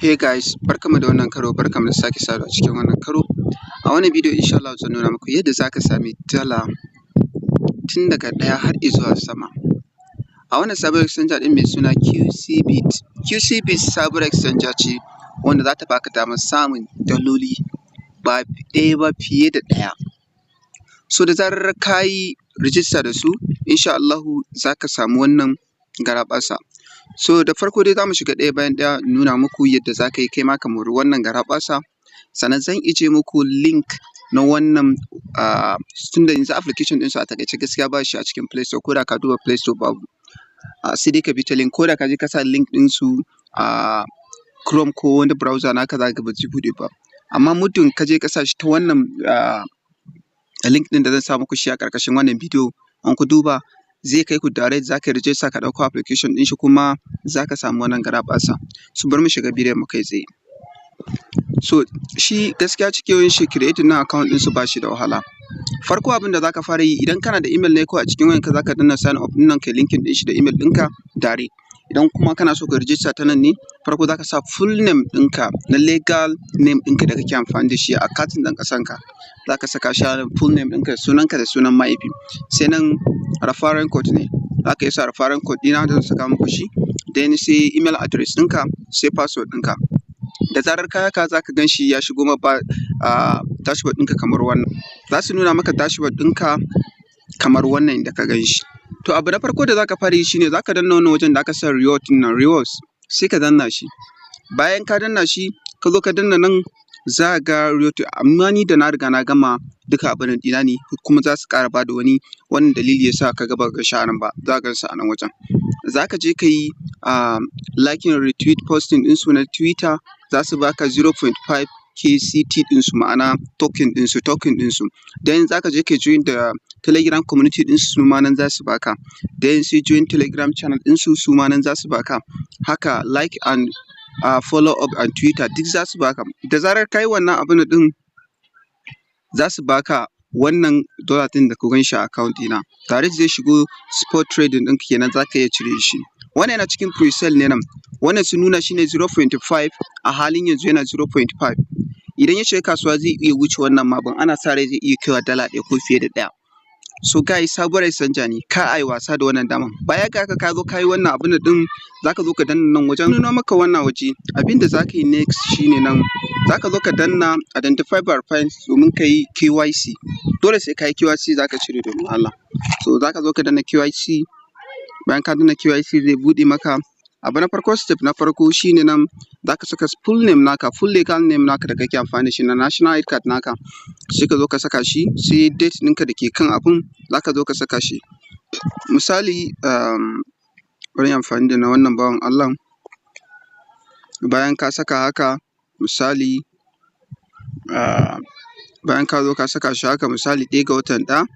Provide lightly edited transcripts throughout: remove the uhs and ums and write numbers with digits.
Hey guys, barkanmu da wannan karo, barkanmu da sake saduwa a cikin wannan karo. A wannan bidiyo insha Allah zan nuna muku yadda za ka sami dala tun daga ɗaya har izuwa sama. A wannan sabuwar exchanger ɗin mai suna QCBit. QCBit sabuwar exchanger ce wanda za ta baka damar samun daloli ba ɗaya ba fiye da ɗaya. So da zarar ka yi rijista da su insha Allahu za ka samu wannan garaɓasa. So da farko dai za mu shiga ɗaya bayan ɗaya in nuna muku yadda za ka yi kai ma ka mori wannan garaɓasa. Sannan zan ijiye muku link na wannan tunda yanzu application ɗinsu a taƙaice gaskiya ba shi a cikin Play Store, ko da ka duba Play Store babu. Sai dai ka bi ta link, ko da ka je ka sa link ɗinsu a Chrome ko wani browser naka za ka ga ba zai buɗe ba. Amma muddin ka je ka sa shi ta wannan link ɗin da zan sa muku shi a ƙarƙashin wannan bidiyo, in ku duba zai kai ku direct, za ka yi rijista ka ɗauko application ɗin shi kuma za ka samu wannan garaɓasa. So bari mu shiga bidiyon mu kai tsaye. So shi gaskiya cikin shi creating na account ɗinsu ba shi da wahala. Farko abin da za ka fara yi idan kana da email ne ko a cikin wayanka za ka danna sign up ɗin nan kai linking ɗin shi da email ɗinka direct. Idan kuma kana so ka rijista ta nan ne, farko za ka sa full name ɗinka na legal name ɗinka da kake amfani da shi a katin ɗan ƙasanka. Za ka saka shi a full name ɗinka, sunanka da sunan mahaifi. Sai nan referral code ne, za ka iya sa referral code ɗina da zan saka muku shi. Then sai email address ɗinka, sai password ɗinka. Da zarar ka haka za ka gan shi ya shigo maka dashboard ɗinka kamar wannan. Za su nuna maka dashboard ɗinka kamar wannan da ka gan shi. To abu na farko da za ka fara yi shi ne za ka danna wannan wajen da aka sa reward ɗin nan, rewards, sai ka danna shi. Bayan ka danna shi ka zo ka danna nan za ka ga reward, amma ni da na riga na gama duka abin ɗina ne, kuma za su ƙara ba da wani, wannan dalili ya sa ka ga ba ka gan shi a nan ba, za ka gan su a nan wajen. Za ka je ka yi liking retweet posting ɗinsu na Twitter, za su baka 0.5 KCT ɗinsu, ma'ana token ɗinsu. Then za ka je ka join da Telegram community ɗinsu, su ma nan za su baka. Then sai join Telegram channel ɗinsu, su ma nan za su baka. Haka like and follow up on Twitter duk za su baka. Da zarar ka yi wannan abin ɗin za su baka wannan dollar ɗin da ku gan shi a account ɗina. Direct zai shigo spot trading ɗinka kenan, za ka iya cire shi. Wannan yana cikin pre-sale ne nan. Wannan sun nuna shi ne 0.5, a halin yanzu yana 0.5. Idan ya shiga kasuwa zai iya wuce wannan ma, ana sa rai zai iya kaiwa dala ɗaya ko fiye da ɗaya. So guys, sabuwar exchanger ne, kar a yi wasa da wannan daman. Baya ga haka ka zo ka yi wannan abin ɗin, za ka zo ka danna nan wajen nuna maka wannan waje. Abin da za ka yi next shi ne nan, za ka zo ka danna identify verify domin ka yi KYC. Dole sai ka yi KYC za ka cire domin Allah. So za ka zo ka danna KYC. Bayan ka danna KYC zai buɗe maka. Abu na farko, step na farko shi ne nan za ka saka full name naka, full legal name naka da kake amfani da shi na national ID card naka. Sai ka zo ka saka shi, sai date ɗinka da ke kan abun za ka zo ka saka shi. Misali bari in yi amfani da na wannan bawan Allah. Bayan ka saka haka misali bayan ka zo ka saka shi haka misali 1 ga watan 1,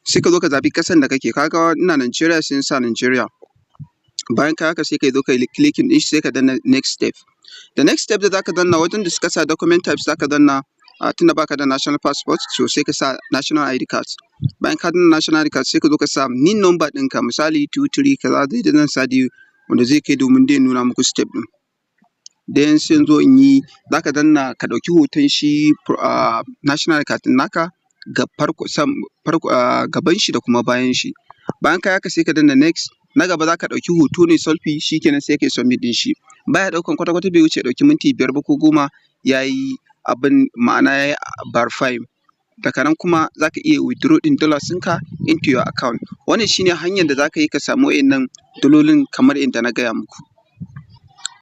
sai ka zo ka zaɓi ƙasan da kake. Ka ga ina Nigeria sai in sa Nigeria. Bayan ka haka sai ka zo ka yi clicking ɗin shi, sai ka danna next step. The next step da za ka danna wajen da suka sa document types za ka danna tunda baka da national passport, so sai ka sa national ID card. Bayan ka danna national ID card sai ka zo ka sa NIN number ɗinka, misali 23 kaza, dai da zan sa dai wanda zai kai domin dai nuna muku step ɗin. Then sai in zo in yi, za ka danna ka ɗauki hoton shi national ID card ɗin naka, gaban shi da kuma bayan shi. Bayan ka yi haka sai ka danna next. Na gaba za ka ɗauki hoto ne selfie, shi kenan sai ka yi submit ɗin shi. Baya ɗaukan kwata-kwata, bai wuce ya ɗauki minti 5 ba ko 10 ya yi abin, ma'ana ya yi verify. Daga nan kuma za ka iya withdraw ɗin dollars ɗinka into your account. Wannan shi ne hanyar da za ka yi ka samu waɗannan dalolin kamar yadda na gaya muku.